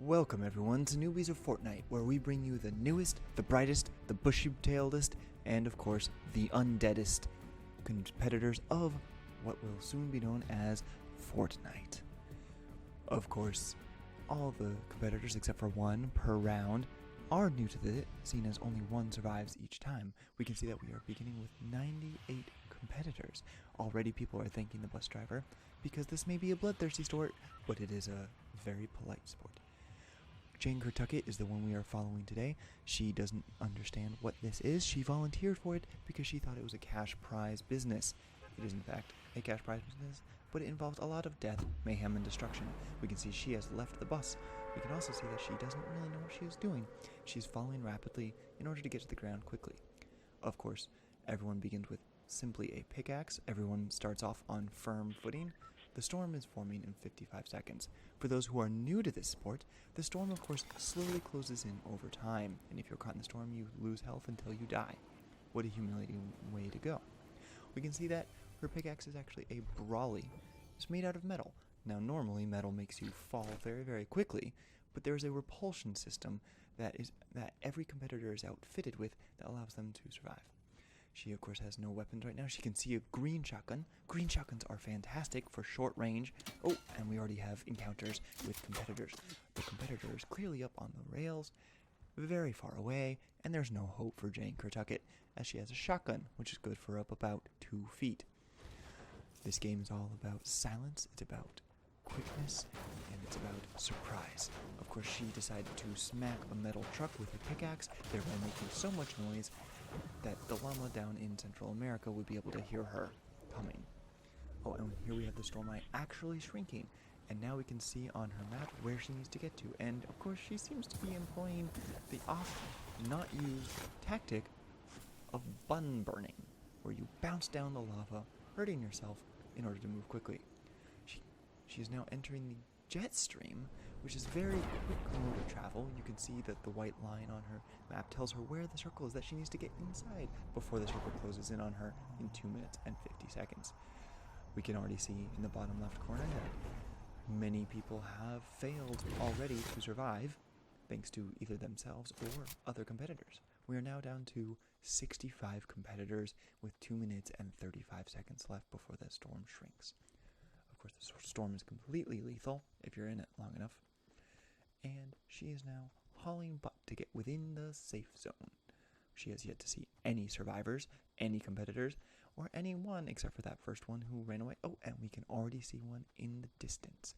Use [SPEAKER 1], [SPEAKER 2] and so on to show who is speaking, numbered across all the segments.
[SPEAKER 1] Welcome everyone to Newbies of Fortnite, where we bring you the newest, the brightest, the bushy-tailedest, and of course, the undeadest competitors of what will soon be known as Fortnite. Of course, all the competitors except for one per round are new to it, seeing as only one survives each time. We can see that we are beginning with 98 competitors. Already people are thanking the bus driver because this may be a bloodthirsty sport, but it is a very polite sport. Jane Curtin is the one we are following today. She doesn't understand what this is. She volunteered for it because she thought it was a cash prize business. It is in fact a cash prize business, but it involves a lot of death, mayhem, and destruction. We can see she has left the bus. We can also see that she doesn't really know what she is doing. She's falling rapidly in order to get to the ground quickly. Of course, everyone begins with simply a pickaxe. Everyone starts off on firm footing. The storm is forming in 55 seconds. For those who are new to this sport, the storm of course slowly closes in over time, and if you're caught in the storm, you lose health until you die. What a humiliating way to go. We can see that her pickaxe is actually a brawly. It's made out of metal. Now normally metal makes you fall very, very quickly, but there is a repulsion system that every competitor is outfitted with that allows them to survive. She, of course, has no weapons right now. She can see a green shotgun. Green shotguns are fantastic for short range. Oh, and we already have encounters with competitors. The competitor is clearly up on the rails, very far away, and there's no hope for Jane Curtin, as she has a shotgun, which is good for up about 2 feet. This game is all about silence. It's about quickness, and it's about surprise. Of course, she decided to smack a metal truck with a pickaxe, thereby making so much noise that the llama down in Central America would be able to hear her coming. Oh, and here we have the storm eye actually shrinking, and now we can see on her map where she needs to get to, and of course she seems to be employing the often not used tactic of bun burning, where you bounce down the lava, hurting yourself in order to move quickly. She is now entering the jet stream, which is very quick mode of travel. You can see that the white line on her map tells her where the circle is, that she needs to get inside before the circle closes in on her in 2 minutes and 50 seconds. We can already see in the bottom left corner that many people have failed already to survive, thanks to either themselves or other competitors. We are now down to 65 competitors with 2 minutes and 35 seconds left before the storm shrinks. Of course, the storm is completely lethal if you're in it long enough. And she is now hauling butt to get within the safe zone. She has yet to see any survivors, any competitors, or anyone except for that first one who ran away. Oh, and we can already see one in the distance.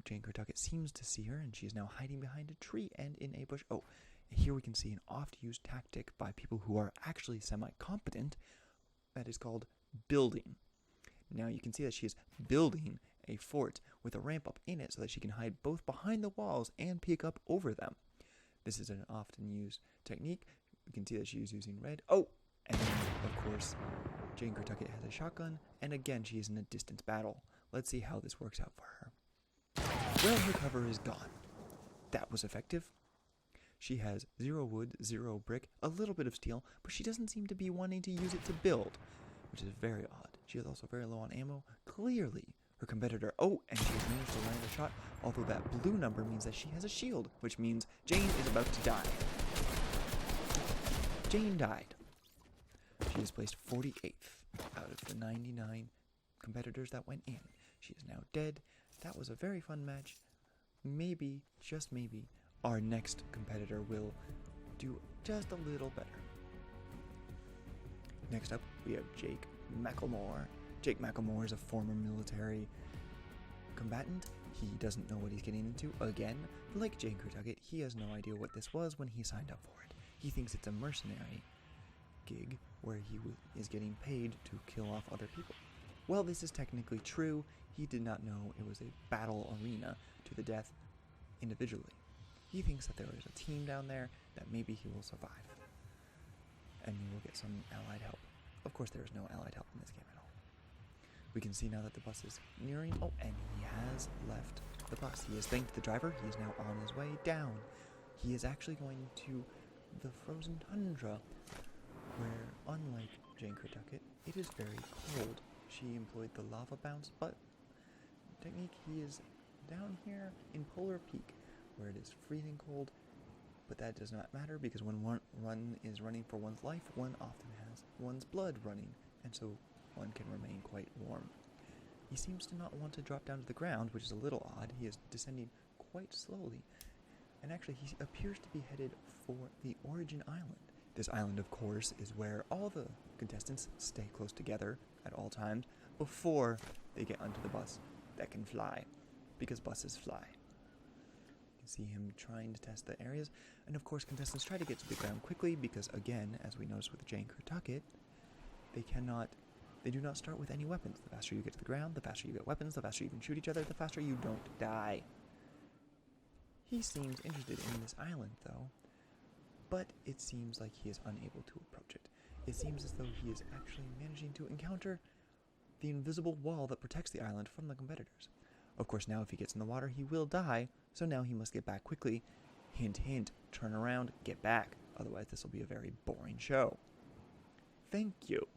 [SPEAKER 1] Jane Curtin seems to see her, and she is now hiding behind a tree and in a bush. Oh, here we can see an oft-used tactic by people who are actually semi-competent that is called building. Now you can see that she is building a fort with a ramp up in it so that she can hide both behind the walls and peek up over them. This is an often used technique. You can see that she is using red. Oh, and then, of course, Jane Curtin has a shotgun, and again she is in a distance battle. Let's see how this works out for her. Well, her cover is gone. That was effective. She has 0 wood, 0 brick, a little bit of steel, but she doesn't seem to be wanting to use it to build, which is very odd. She is also very low on ammo. Clearly, her competitor... Oh, and she has managed to land a shot, although that blue number means that she has a shield, which means Jane is about to die. Jane died. She is placed 48th out of the 99 competitors that went in. She is now dead. That was a very fun match. Maybe, just maybe, our next competitor will do just a little better. Next up, we have Jake Macklemore. Jake Macklemore is a former military combatant. He doesn't know what he's getting into. Again, like Jane Curtin, he has no idea what this was when he signed up for it. He thinks it's a mercenary gig where he is getting paid to kill off other people. Well, this is technically true. He did not know it was a battle arena to the death individually. He thinks that there is a team down there that maybe he will survive, and he will get some allied help. Of course, there is no allied help in this game at all. We can see now that the bus is nearing. Oh, and he has left the bus. He has thanked the driver. He is now on his way down. He is actually going to the frozen tundra, where, unlike Jane Curtin, it is very cold. She employed the lava bounce butt technique. He is down here in Polar Peak, where it is freezing cold, but that does not matter because when one is running for one's life, one often has one's blood running, and so one can remain quite warm. He seems to not want to drop down to the ground, which is a little odd. He is descending quite slowly, and actually he appears to be headed for the Origin Island. This island, of course, is where all the contestants stay close together at all times before they get onto the bus that can fly, because buses fly. You can see him trying to test the areas, and of course contestants try to get to the ground quickly because, again, as we noticed with Jane Kurtucket, they do not start with any weapons. The faster you get to the ground, the faster you get weapons, the faster you can shoot each other, the faster you don't die. He seems interested in this island, though, but it seems like he is unable to approach it. It seems as though he is actually managing to encounter the invisible wall that protects the island from the competitors. Of course, now if he gets in the water, he will die, so now he must get back quickly. Hint, hint, turn around, get back. Otherwise, this will be a very boring show. Thank you.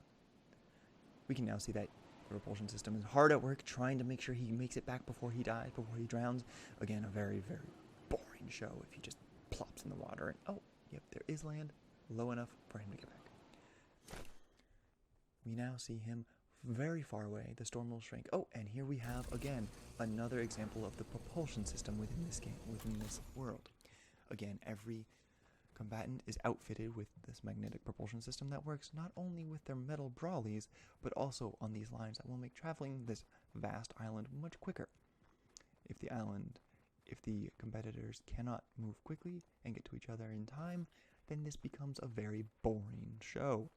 [SPEAKER 1] We can now see that the repulsion system is hard at work, trying to make sure he makes it back before he dies, before he drowns. Again, a very, very boring show if he just plops in the water and, oh, yep, there is land low enough for him to get back. We now see him very far away. The storm will shrink. Oh, and here we have, again, another example of the propulsion system within this game, within this world. Again, every combatant is outfitted with this magnetic propulsion system that works not only with their metal brawlies, but also on these lines that will make traveling this vast island much quicker. If the competitors cannot move quickly and get to each other in time, then this becomes a very boring show.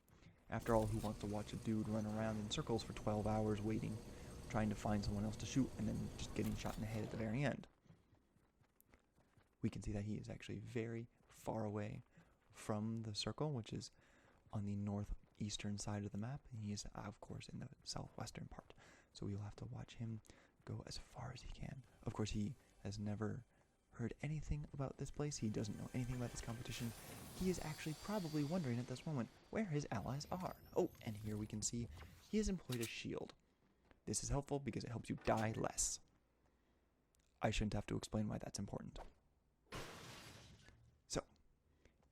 [SPEAKER 1] After all, who wants to watch a dude run around in circles for 12 hours waiting, trying to find someone else to shoot, and then just getting shot in the head at the very end? We can see that he is actually very far away from the circle, which is on the northeastern side of the map. And he is, of course, in the southwestern part. So we'll have to watch him go as far as he can. Of course, he has never heard anything about this place. He doesn't know anything about this competition. He is actually probably wondering at this moment where his allies are. Oh, and here we can see he has employed a shield. This is helpful because it helps you die less. I shouldn't have to explain why that's important. So,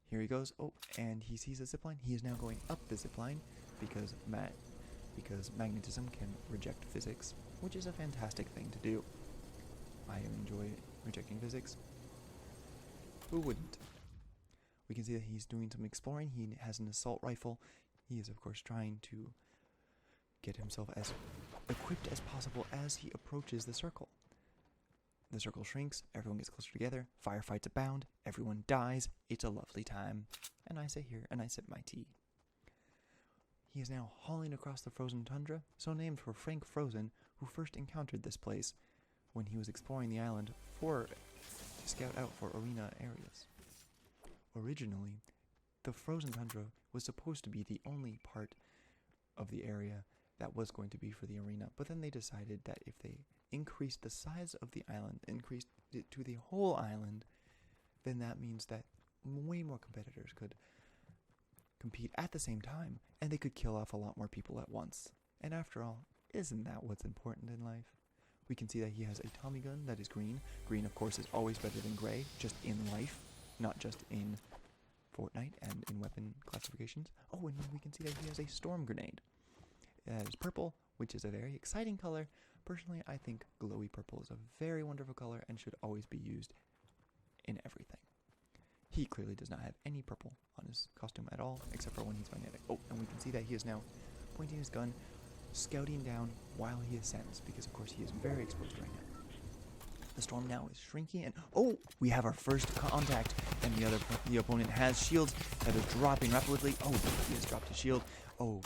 [SPEAKER 1] here he goes. Oh, and he sees a zipline. He is now going up the zipline because magnetism can reject physics, which is a fantastic thing to do. I enjoy rejecting physics. Who wouldn't? We can see that he's doing some exploring. He has an assault rifle. He is, of course, trying to get himself as equipped as possible as he approaches the circle. The circle shrinks, everyone gets closer together, firefights abound, everyone dies, it's a lovely time. And I sit here and I sip my tea. He is now hauling across the frozen tundra, so named for Frank Frozen, who first encountered this place when he was exploring the island to scout out for arena areas. Originally, the frozen tundra was supposed to be the only part of the area that was going to be for the arena, but then they decided that if they increased the size of the island, increased it to the whole island, then that means that way more competitors could compete at the same time, and they could kill off a lot more people at once. And after all, isn't that what's important in life? We can see that he has a Tommy gun that is green. Green, of course, is always better than gray, just in life, not just in Fortnite and in weapon classifications. Oh, and we can see that he has a storm grenade. That is purple, which is a very exciting color. Personally, I think glowy purple is a very wonderful color and should always be used in everything. He clearly does not have any purple on his costume at all, except for when he's magnetic. Oh, and we can see that he is now pointing his gun, scouting down while he ascends, because of course he is very exposed right now. The storm now is shrinking, and oh, we have our first contact, and the opponent has shields that are dropping rapidly. Oh, he has dropped his shield. Oh,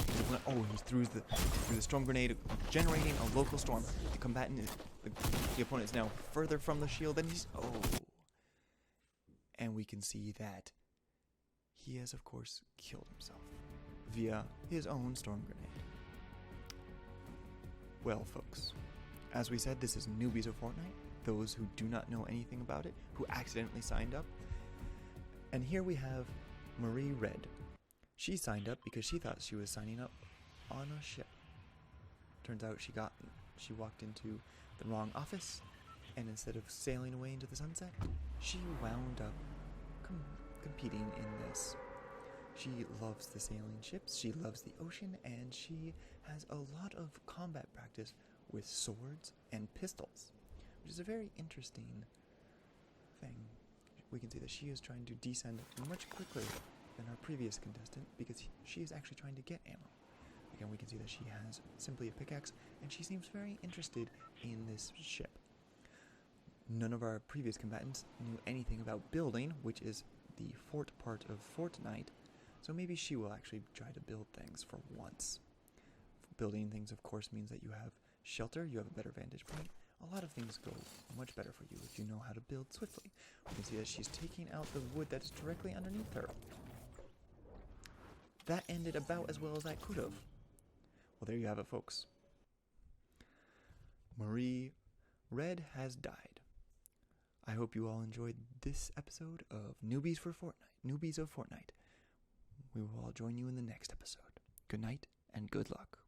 [SPEAKER 1] he's through the storm grenade, generating a local storm. The opponent is now further from the shield than he's. Oh, and we can see that he has, of course, killed himself via his own storm grenade. Well, folks, as we said, this is Newbies of Fortnite. Those who do not know anything about it, who accidentally signed up. And here we have Marie Red. She signed up because she thought she was signing up on a ship. Turns out she walked into the wrong office, and instead of sailing away into the sunset, she wound up competing in this. She loves the sailing ships, she loves the ocean, and she has a lot of combat practice with swords and pistols, which is a very interesting thing. We can see that she is trying to descend much quicker than our previous contestant because she is actually trying to get ammo. Again, we can see that she has simply a pickaxe, and she seems very interested in this ship. None of our previous combatants knew anything about building, which is the fort part of Fortnite, so maybe she will actually try to build things for once. Building things, of course, means that you have shelter, you have a better vantage point. A lot of things go much better for you if you know how to build swiftly. We can see that she's taking out the wood that is directly underneath her. That ended about as well as that could have. Well, there you have it, folks. Marie Red has died. I hope you all enjoyed this episode of Newbies of Fortnite. We will all join you in the next episode. Good night and good luck.